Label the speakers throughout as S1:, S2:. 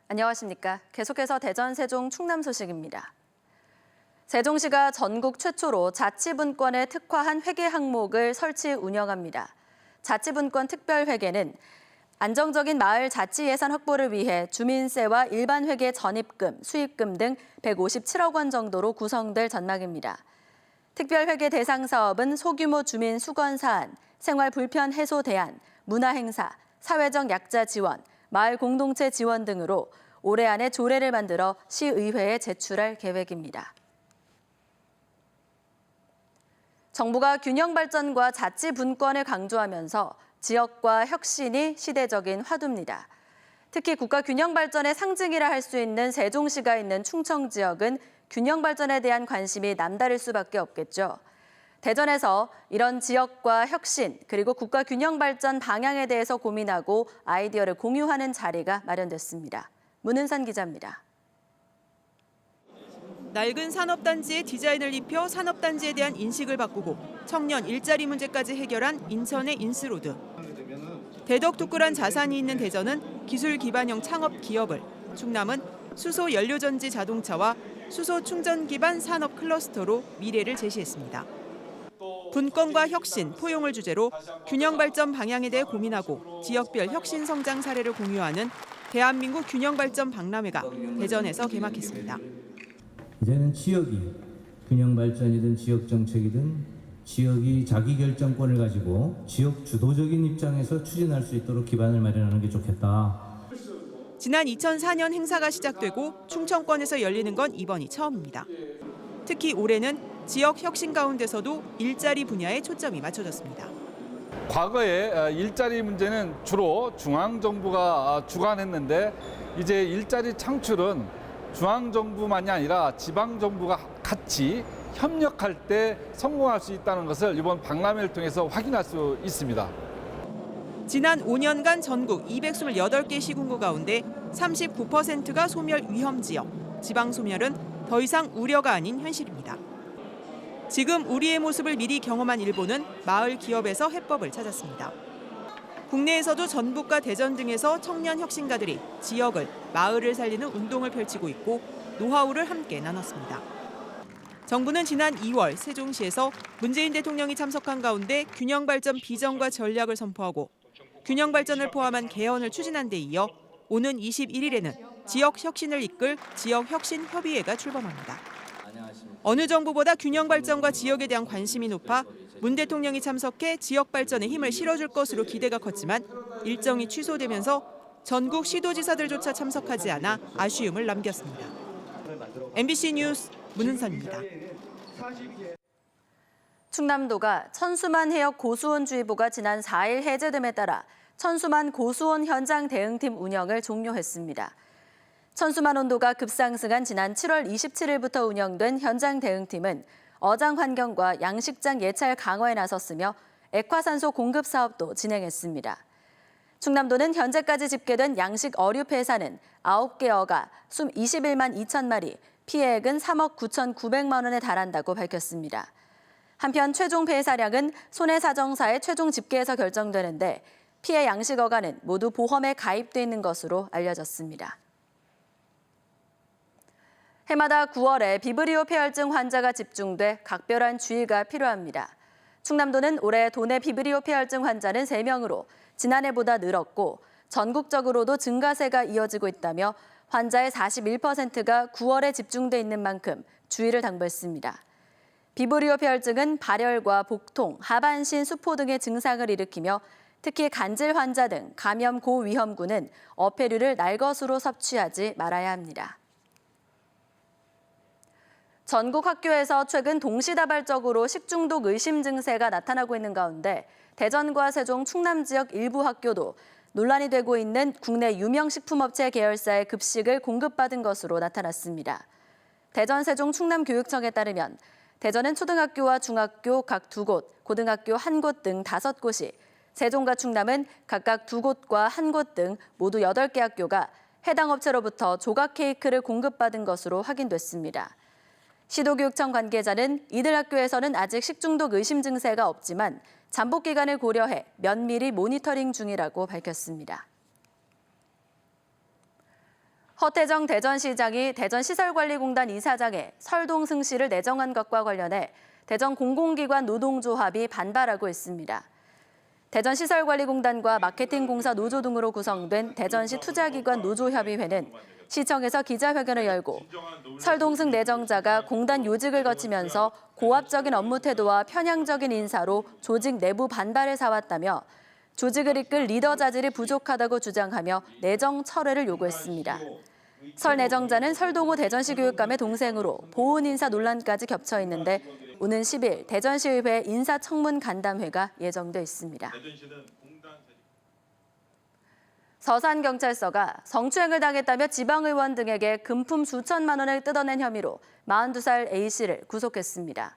S1: 안녕하십니까. 계속해서 대전, 세종, 충남 소식입니다. 세종시가 전국 최초로 자치분권에 특화한 회계 항목을 설치 운영합니다. 자치분권 특별회계는 안정적인 마을 자치 예산 확보를 위해 주민세와 일반 회계 전입금, 수입금 등 157억 원 정도로 구성될 전망입니다. 특별회계 대상 사업은 소규모 주민 수건 사안, 생활 불편 해소 대안, 문화행사, 사회적 약자 지원, 마을 공동체 지원 등으로 올해 안에 조례를 만들어 시의회에 제출할 계획입니다. 정부가 균형 발전과 자치 분권을 강조하면서 지역과 혁신이 시대적인 화두입니다. 특히 국가 균형 발전의 상징이라 할 수 있는 세종시가 있는 충청 지역은 균형 발전에 대한 관심이 남다를 수밖에 없겠죠. 대전에서 이런 지역과 혁신 그리고 국가 균형 발전 방향에 대해서 고민하고 아이디어를 공유하는 자리가 마련됐습니다. 문은산 기자입니다.
S2: 낡은 산업단지의 디자인을 입혀 산업단지에 대한 인식을 바꾸고 청년 일자리 문제까지 해결한 인천의 인스로드. 대덕두꾸란 자산이 있는 대전은 기술 기반형 창업 기업을, 충남은 수소 연료전지 자동차와 수소 충전 기반 산업 클러스터로 미래를 제시했습니다. 분권과 혁신, 포용을 주제로 균형 발전 방향에 대해 고민하고 지역별 혁신 성장 사례를 공유하는 대한민국 균형 발전 박람회가 대전에서 개막했습니다.
S3: 이제는 지역이 균형 발전이든 지역 정책이든 지역이 자기 결정권을 가지고 지역 주도적인 입장에서 추진할 수 있도록 기반을 마련하는 게 좋겠다.
S2: 지난 2004년 행사가 시작되고 충청권에서 열리는 건 이번이 처음입니다. 특히 올해는 지역 혁신 가운데서도 일자리 분야에 초점이 맞춰졌습니다.
S4: 과거에 일자리 문제는 주로 중앙정부가 주관했는데 이제 일자리 창출은 중앙정부만이 아니라 지방정부가 같이 협력할 때 성공할 수 있다는 것을 이번 박람회를 통해서 확인할 수 있습니다.
S2: 지난 5년간 전국 228개 시군구 가운데 39%가 소멸 위험 지역, 지방 소멸은 더 이상 우려가 아닌 현실입니다. 지금 우리의 모습을 미리 경험한 일본은 마을 기업에서 해법을 찾았습니다. 국내에서도 전북과 대전 등에서 청년 혁신가들이 지역을, 마을을 살리는 운동을 펼치고 있고 노하우를 함께 나눴습니다. 정부는 지난 2월 세종시에서 문재인 대통령이 참석한 가운데 균형 발전 비전과 전략을 선포하고 균형 발전을 포함한 개헌을 추진한 데 이어 오는 21일에는 지역 혁신을 이끌 지역 혁신 협의회가 출범합니다. 어느 정부보다 균형 발전과 지역에 대한 관심이 높아 문 대통령이 참석해 지역 발전에 힘을 실어줄 것으로 기대가 컸지만 일정이 취소되면서 전국 시도지사들조차 참석하지 않아 아쉬움을 남겼습니다. MBC 뉴스 문은선입니다.
S1: 충남도가 천수만 해역 고수온주의보가 지난 4일 해제됨에 따라 천수만 고수온 현장 대응팀 운영을 종료했습니다. 천수만 온도가 급상승한 지난 7월 27일부터 운영된 현장 대응팀은 어장 환경과 양식장 예찰 강화에 나섰으며 액화산소 공급 사업도 진행했습니다. 충남도는 현재까지 집계된 양식 어류 폐사는 9개 어가, 숨 21만 2천 마리, 피해액은 3억 9,900만 원에 달한다고 밝혔습니다. 한편 최종 폐사량은 손해사정사의 최종 집계에서 결정되는데 피해 양식 어가는 모두 보험에 가입돼 있는 것으로 알려졌습니다. 해마다 9월에 비브리오 폐혈증 환자가 집중돼 각별한 주의가 필요합니다. 충남도는 올해 도내 비브리오 폐혈증 환자는 3명으로 지난해보다 늘었고 전국적으로도 증가세가 이어지고 있다며 환자의 41%가 9월에 집중돼 있는 만큼 주의를 당부했습니다. 비브리오 폐혈증은 발열과 복통, 하반신 수포 등의 증상을 일으키며 특히 간질 환자 등 감염 고위험군은 어패류를 날것으로 섭취하지 말아야 합니다. 전국 학교에서 최근 동시다발적으로 식중독 의심 증세가 나타나고 있는 가운데 대전과 세종, 충남 지역 일부 학교도 논란이 되고 있는 국내 유명 식품업체 계열사의 급식을 공급받은 것으로 나타났습니다. 대전, 세종, 충남교육청에 따르면 대전은 초등학교와 중학교 각 2곳, 고등학교 1곳 등 5곳이, 세종과 충남은 각각 2곳과 1곳 등 모두 8개 학교가 해당 업체로부터 조각 케이크를 공급받은 것으로 확인됐습니다. 시도교육청 관계자는 이들 학교에서는 아직 식중독 의심 증세가 없지만 잠복 기간을 고려해 면밀히 모니터링 중이라고 밝혔습니다. 허태정 대전시장이 대전시설관리공단 이사장에 설동승 씨를 내정한 것과 관련해 대전 공공기관 노동조합이 반발하고 있습니다. 대전시설관리공단과 마케팅공사 노조 등으로 구성된 대전시 투자기관 노조협의회는 시청에서 기자회견을 열고 설동승 내정자가 공단 요직을 거치면서 고압적인 업무 태도와 편향적인 인사로 조직 내부 반발을 사왔다며 조직을 이끌 리더 자질이 부족하다고 주장하며 내정 철회를 요구했습니다. 설 내정자는 설동호 대전시 교육감의 동생으로 보훈 인사 논란까지 겹쳐 있는데 오는 10일 대전시의회 인사청문 간담회가 예정돼 있습니다. 서산경찰서가 성추행을 당했다며 지방의원 등에게 금품 수천만 원을 뜯어낸 혐의로 42살 A씨를 구속했습니다.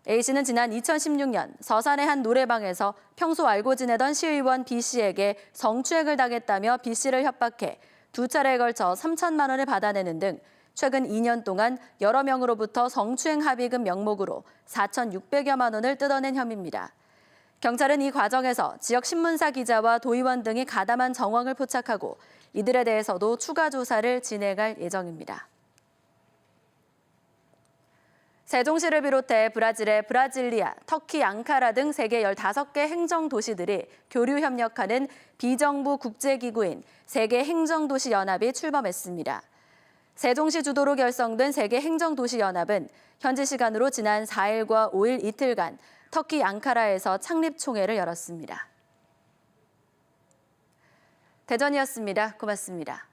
S1: A씨는 지난 2016년 서산의 한 노래방에서 평소 알고 지내던 시의원 B씨에게 성추행을 당했다며 B씨를 협박해 2차례에 걸쳐 3천만 원을 받아내는 등 최근 2년 동안 여러 명으로부터 성추행 합의금 명목으로 4,600여만 원을 뜯어낸 혐의입니다. 경찰은 이 과정에서 지역 신문사 기자와 도의원 등이 가담한 정황을 포착하고 이들에 대해서도 추가 조사를 진행할 예정입니다. 세종시를 비롯해 브라질의 브라질리아, 터키 앙카라 등 세계 15개 행정도시들이 교류 협력하는 비정부 국제기구인 세계행정도시연합이 출범했습니다. 세종시 주도로 결성된 세계행정도시연합은 현지 시간으로 지난 4일과 5일 이틀간 터키 앙카라에서 창립총회를 열었습니다. 대전이었습니다. 고맙습니다.